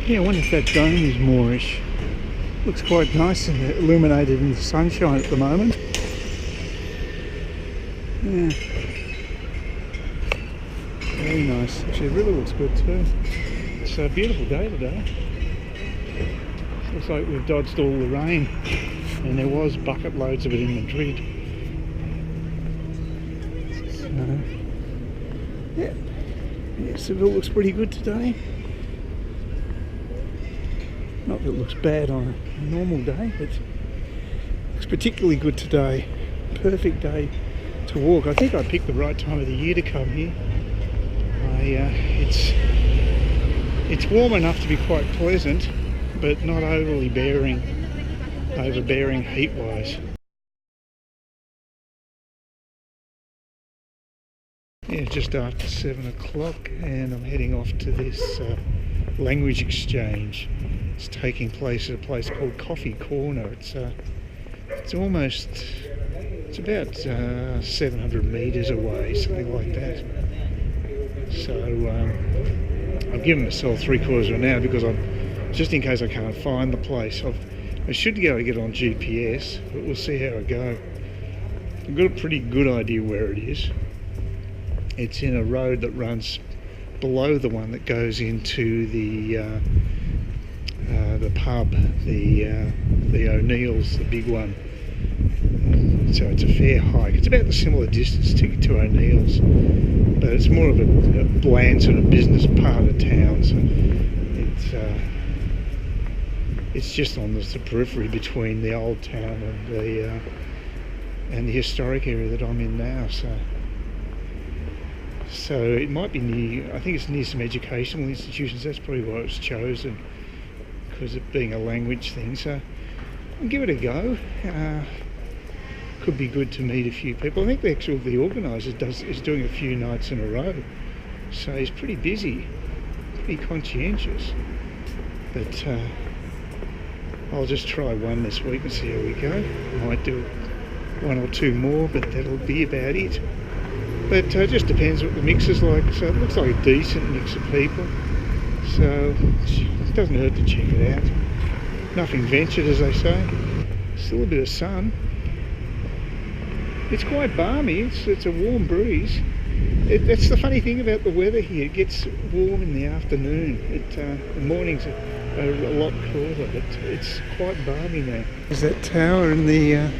Yeah, I wonder if that dome is moorish. Looks quite nice and illuminated in the sunshine at the moment. Yeah. Very nice. Actually, it really looks good too. It's a beautiful day today. Looks like we've dodged all the rain, and there was bucket loads of it in Madrid. So, yeah, Seville looks pretty good today. Not that it looks bad on a normal day, but it looks particularly good today. Perfect day to walk. I think I picked the right time of the year to come here. It's warm enough to be quite pleasant, but not overly overbearing heat-wise. Yeah, just after 7 o'clock, and I'm heading off to this language exchange. It's taking place at a place called Coffee Corner. It's about 700 metres away, something like that. So I've given myself 3/4 of an hour because just in case I can't find the place. I should be able to get on GPS, but we'll see how I go. I've got a pretty good idea where it is. It's in a road that runs below the one that goes into the pub, the O'Neill's, the big one. So it's a fair hike. It's about the similar distance to O'Neill's, but it's more of a bland sort of business part of town. So it's just on the periphery between the old town and the historic area that I'm in now. So it might be near. I think it's near some educational institutions. That's probably why it was chosen, because of being a language thing. So I'll give it a go. Could be good to meet a few people. I think the organiser is doing a few nights in a row, so he's pretty busy, pretty conscientious. But I'll just try one this week and see how we go. Might do one or two more, but that'll be about it. But it just depends what the mix is like. So it looks like a decent mix of people, so it doesn't hurt to check it out. Nothing ventured, as they say. Still a bit of sun. It's quite balmy. It's a warm breeze. That's the funny thing about the weather here. It gets warm in the afternoon. The mornings are a lot cooler, but it's quite balmy now. There's that tower in the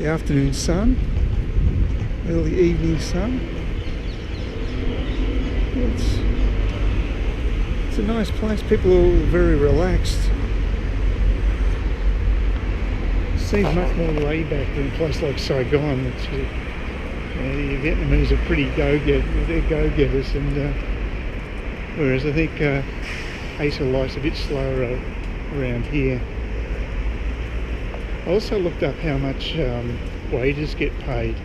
afternoon sun, early evening sun. It's a nice place. People are all very relaxed. Seems much more laid back than a place like Saigon. The Vietnamese are pretty they're go-getters, and whereas I think Asia life's a bit slower around here. I also looked up how much waiters get paid.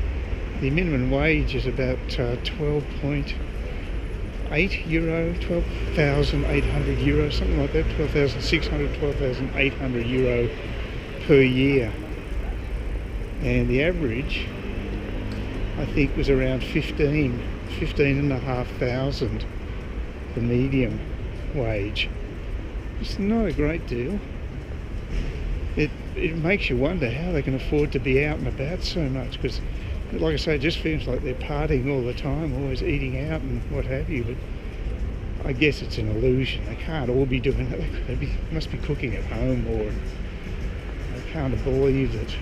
The minimum wage is about 12.8 euro, 12,800 euro, something like that, 12,600, 12,800 euro per year, and the average I think was around 15,500, the medium wage. It's not a great deal. It makes you wonder how they can afford to be out and about so much, because like I say, it just feels like they're partying all the time, always eating out and what have you, but I guess it's an illusion. They can't all be doing that. They must be cooking at home, or I can't believe that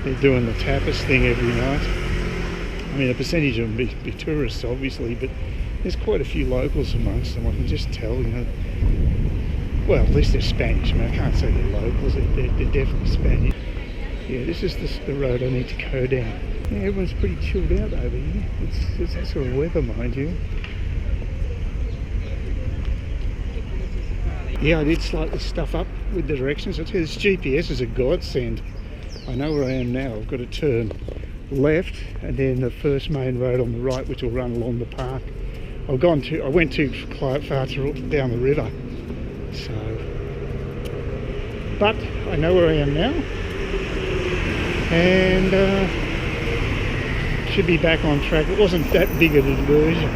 they're doing the tapas thing every night. I mean, a percentage of them be tourists, obviously, but there's quite a few locals amongst them. I can just tell, well, at least they're Spanish. I mean, I can't say they're locals. They're definitely Spanish. Yeah, this is the road I need to go down. Yeah, everyone's pretty chilled out over here. It's that sort of weather, mind you. Yeah, I did slightly stuff up with the directions. I tell you, this GPS is a godsend. I know where I am now. I've got to turn left and then the first main road on the right, which will run along the park. I went too far down the river, so. But I know where I am now, and should be back on track. It wasn't that big of a diversion.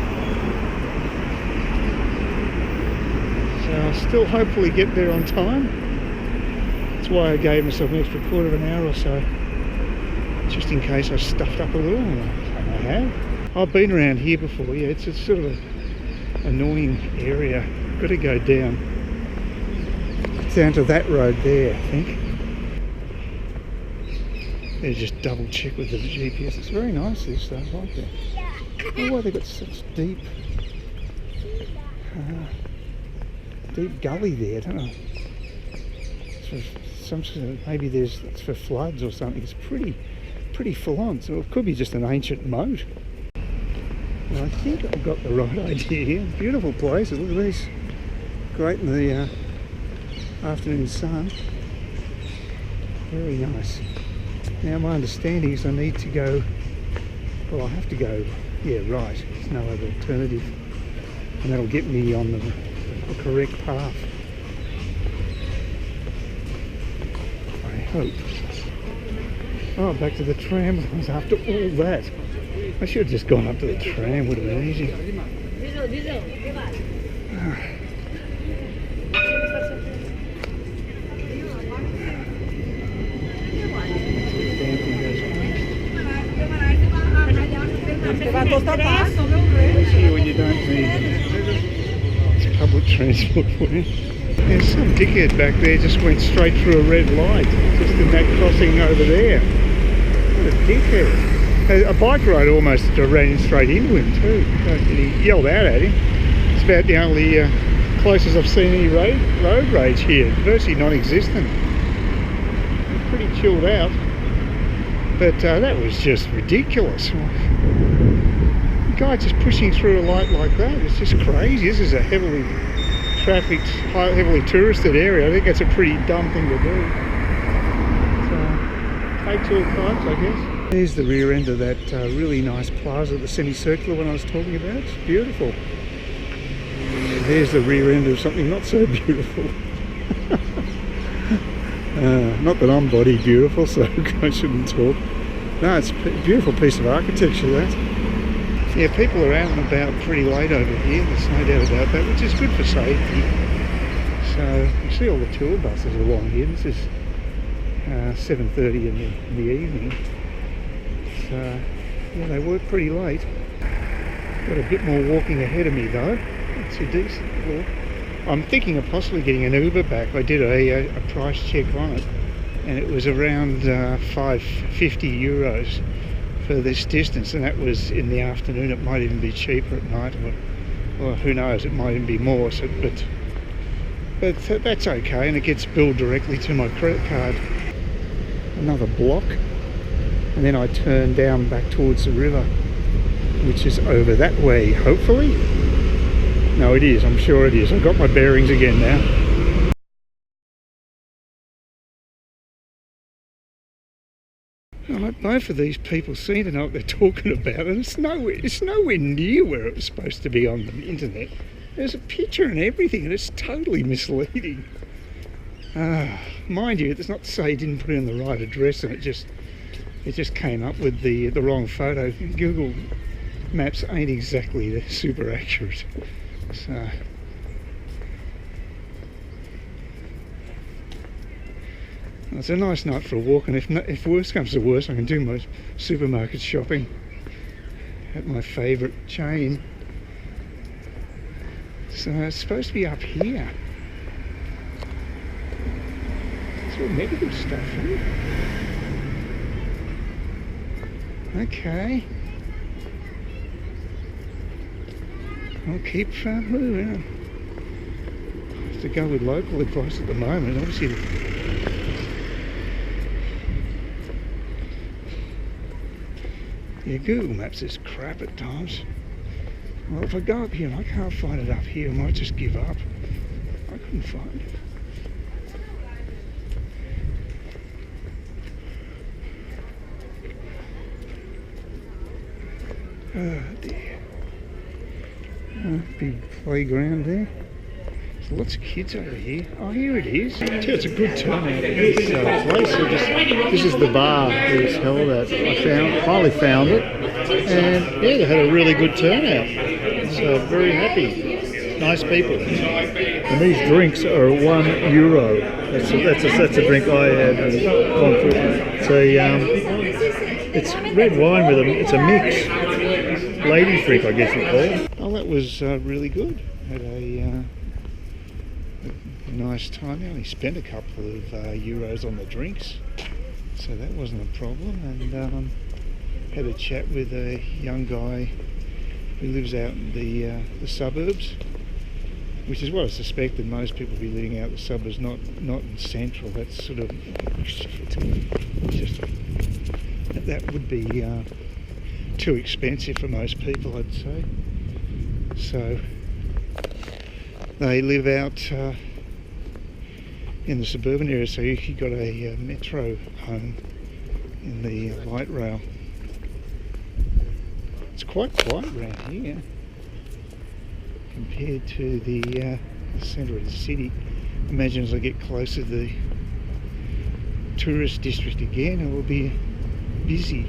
I'll still hopefully get there on time. That's why I gave myself an extra quarter of an hour or so, just in case I stuffed up a little. I have. I've been around here before. Yeah, it's a sort of an annoying area. Got to go down to that road there, I think. They just double check with the GPS. It's very nice, this stuff. I like that. I don't know why they've got such deep gully there. I don't know. It's for some sort of, maybe it's for floods or something. It's pretty full on. So it could be just an ancient moat. Well, I think I've got the right idea here. Beautiful places. Look at these. Great in the afternoon sun. Very nice. Now my understanding is I need to go, well, I have to go, yeah, right, there's no other alternative, and that'll get me on the correct path, I hope. Oh, back to the tram after all that. I should have just gone up to the tram, would have been easy. Especially when you don't need it's public transport for you. There's some dickhead back there just went straight through a red light, just in that crossing over there. What a dickhead. A bike rider almost ran straight into him too, and he yelled out at him. It's about the only closest I've seen any road rage here, virtually non-existent. Pretty chilled out. But that was just ridiculous. The guy just pushing through a light like that, it's just crazy. This is a heavily trafficked, heavily touristed area. I think that's a pretty dumb thing to do. So, takes all types, I guess. There's the rear end of that really nice plaza, the semicircular one I was talking about. It's beautiful. And there's the rear end of something not so beautiful. Not that I'm body beautiful, so I shouldn't talk. No, it's a beautiful piece of architecture, that. Yeah, people are out and about pretty late over here, there's no doubt about that, which is good for safety. So, you see all the tour buses along here. This is 7:30 in the evening. So, yeah, they work pretty late. Got a bit more walking ahead of me though. It's a decent walk. I'm thinking of possibly getting an Uber back. I did a price check on it, and it was around €550 for this distance, and that was in the afternoon. It might even be cheaper at night, or who knows, it might even be more. So, but that's okay, and it gets billed directly to my credit card. Another block, and then I turn down back towards the river, which is over that way, hopefully. No, it is. I'm sure it is. I've got my bearings again now. Well, both of these people seem to know what they're talking about, and it's nowhere near where it was supposed to be on the internet. There's a picture and everything, and it's totally misleading. Mind you, it's not to say he didn't put in the right address, and it just came up with the wrong photo. Google Maps ain't exactly super accurate. So it's a nice night for a walk, and if worse comes to worse, I can do my supermarket shopping at my favourite chain. So it's supposed to be up here. It's all medical stuff, isn't it? Okay. I'll keep moving. I have to go with local advice at the moment. Obviously, yeah, Google Maps is crap at times. Well, if I go up here and I can't find it up here, I might just give up. I couldn't find it. Oh dear. Big playground there. There's lots of kids over here. Oh, here it is. It's a good turnout at this place. This is the bar that was held at. I finally found it, and yeah, they had a really good turnout. So very happy. Nice people. And these drinks are €1. That's a drink I had gone through. It's red wine with it's a mix. Ladies drink, I guess you call it. Oh, that was really good. Had a nice time. I only spent a couple of euros on the drinks, so that wasn't a problem. And had a chat with a young guy who lives out in the suburbs, which is what I suspected. Most people be living out in the suburbs, not in central. That's sort of just that would be too expensive for most people, I'd say. So they live out in the suburban area, so he got a metro home in the light rail. It's quite quiet around here compared to the centre of the city. Imagine as I get closer to the tourist district again, it will be busy.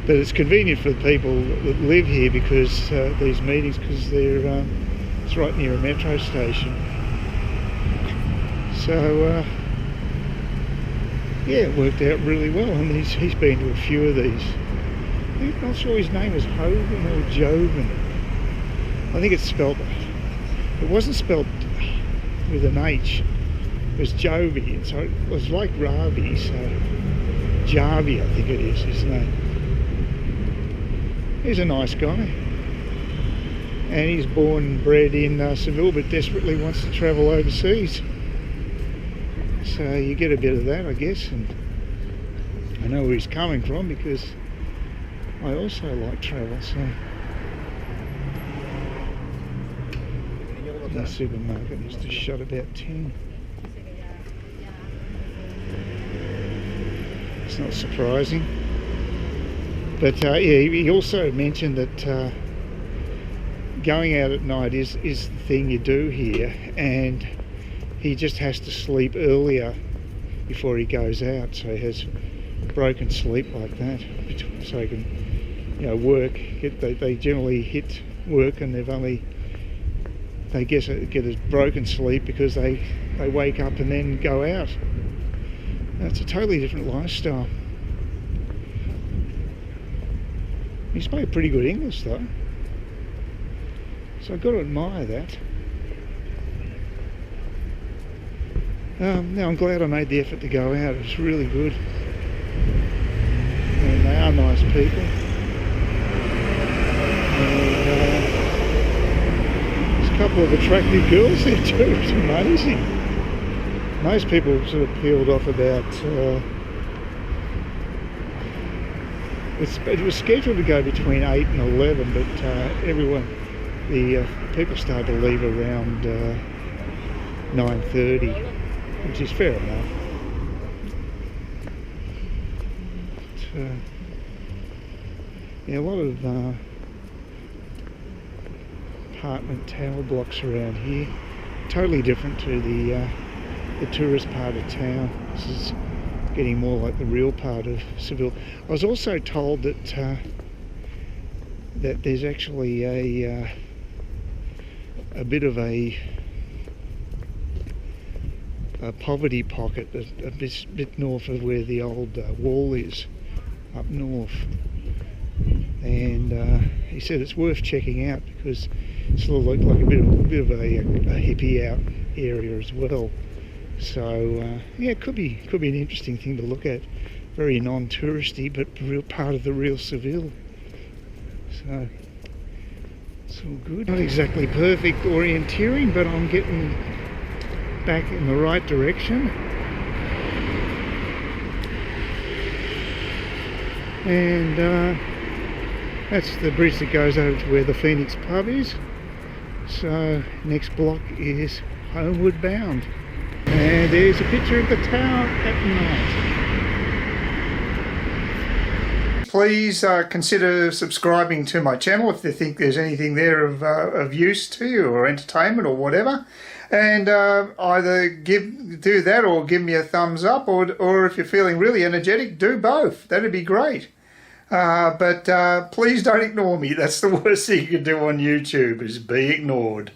But it's convenient for the people that live here because these meetings, because they're it's right near a metro station. So yeah, it worked out really well. I mean, he's been to a few of these. I'm not sure his name was Hogan or Joven. I think it's spelt. It wasn't spelt with an H. It was Jovi. So it was like Ravi. So Jarvi, I think it is his name. He's a nice guy, and he's born and bred in Seville, but desperately wants to travel overseas. So you get a bit of that, I guess, and I know where he's coming from because I also like travel. So the supermarket is to shut about 10. It's not surprising. But yeah, he also mentioned that going out at night is the thing you do here, and he just has to sleep earlier before he goes out, so he has broken sleep like that, so he can, work. They generally hit work and they get a broken sleep because they wake up and then go out. It's a totally different lifestyle. He spoke pretty good English though, so I've got to admire that. Now I'm glad I made the effort to go out. It was really good, and they are nice people. And there's a couple of attractive girls there too. It's amazing. Most people sort of peeled off about. It was scheduled to go between 8 and 11, but the people started to leave around 9:30, which is fair enough. But, yeah, a lot of apartment tower blocks around here. Totally different to the tourist part of town. This is getting more like the real part of Seville. I was also told that that there's actually a bit of a poverty pocket a bit north of where the old wall is, up north. And he said it's worth checking out because it sort of looked like a bit of a hippie out area as well. So yeah, it could be an interesting thing to look at. Very non-touristy, but real part of the real Seville. So it's all good. Not exactly perfect orienteering, but I'm getting back in the right direction. And that's the bridge that goes over to where the Phoenix pub is. So next block is homeward bound. And there's a picture of the tower at night. Please consider subscribing to my channel if you think there's anything there of use to you, or entertainment or whatever. And either do that or give me a thumbs up, or if you're feeling really energetic, do both. That'd be great. But please don't ignore me. That's the worst thing you can do on YouTube, is be ignored.